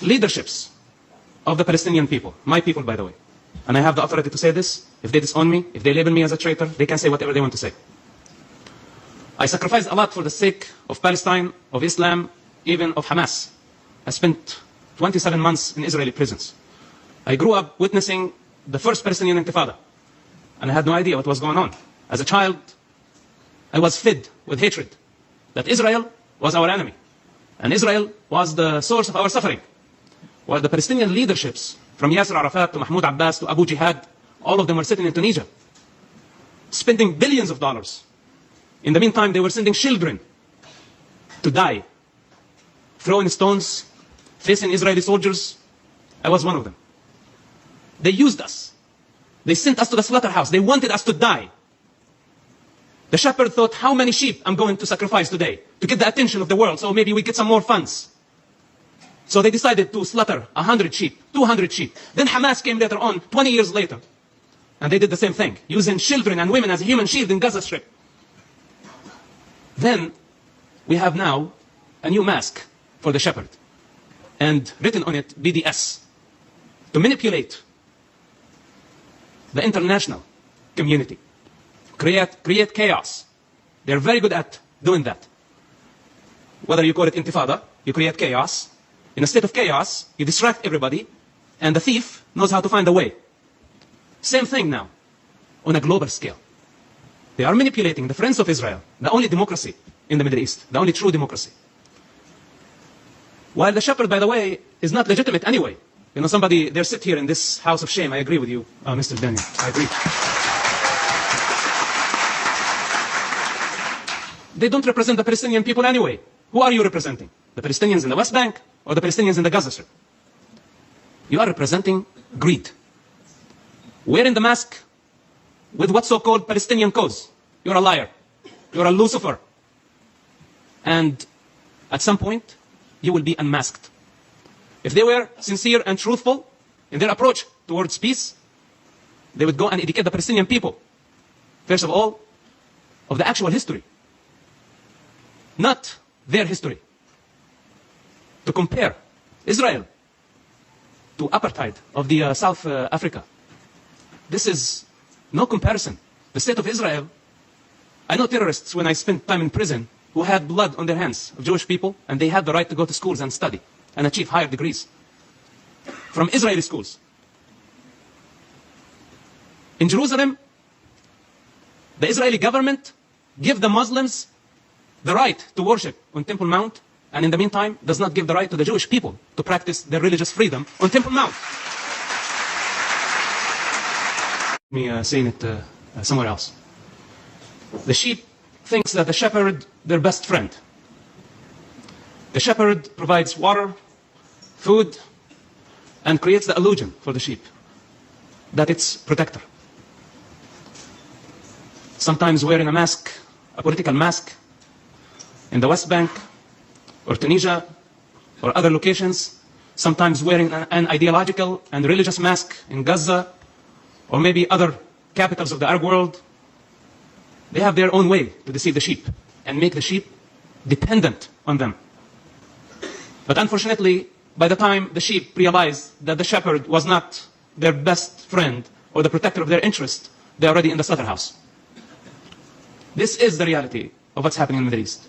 leaderships of the Palestinian people, my people, by the way, and I have the authority to say this. If they disown me, if they label me as a traitor, they can say whatever they want to say. I sacrificed a lot for the sake of Palestine, of Islam, even of Hamas. I spent 27 months in Israeli prisons. I grew up witnessing the first Palestinian Intifada, and I had no idea what was going on. As a child, I was fed with hatred that Israel was our enemy, and Israel was the source of our suffering. While the Palestinian leaderships, from Yasser Arafat to Mahmoud Abbas to Abu Jihad, all of them were sitting in Tunisia, spending billions of dollars. In the meantime, they were sending children to die, throwing stones, facing Israeli soldiers. I was one of them. They used us. They sent us to the slaughterhouse. They wanted us to die. The shepherd thought, how many sheep I'm going to sacrifice today to get the attention of the world, so maybe we get some more funds. So they decided to slaughter 100 sheep, 200 sheep. Then Hamas came later on, 20 years later, and they did the same thing, using children and women as a human shield in Gaza Strip. Then we have now a new mask for the shepherd, and written on it BDS, to manipulate the international community, create chaos. They're very good at doing that. Whether you call it intifada, you create chaos. In a state of chaos, you distract everybody, and the thief knows how to find a way. Same thing now, on a global scale. They are manipulating the friends of Israel, the only democracy in the Middle East, the only true democracy. While the shepherd, by the way, is not legitimate anyway. You know, somebody, they sit here in this house of shame. I agree with you, Mr. Daniel. I agree. They don't represent the Palestinian people anyway. Who are you representing? The Palestinians in the West Bank or the Palestinians in the Gaza Strip? You are representing greed. Wearing the mask with what so-called Palestinian cause. You're a liar. You're a Lucifer. And at some point, you will be unmasked. If they were sincere and truthful in their approach towards peace, they would go and educate the Palestinian people, first of all, of the actual history, not their history. To compare Israel to apartheid of the South Africa. This is no comparison. The state of Israel, I know terrorists when I spent time in prison who had blood on their hands of Jewish people, and they had the right to go to schools and study and achieve higher degrees from Israeli schools. In Jerusalem, the Israeli government gave the Muslims the right to worship on Temple Mount, and in the meantime does not give the right to the Jewish people to practice their religious freedom on Temple Mount. Me saying it somewhere else. The sheep thinks that the shepherd, their best friend. The shepherd provides water, food, and creates the illusion for the sheep that it's protector. Sometimes wearing a mask, a political mask, in the West Bank, or Tunisia, or other locations, sometimes wearing an ideological and religious mask in Gaza, or maybe other capitals of the Arab world. They have their own way to deceive the sheep and make the sheep dependent on them. But unfortunately, by the time the sheep realize that the shepherd was not their best friend or the protector of their interest, they're already in the slaughterhouse. This is the reality of what's happening in the Middle East.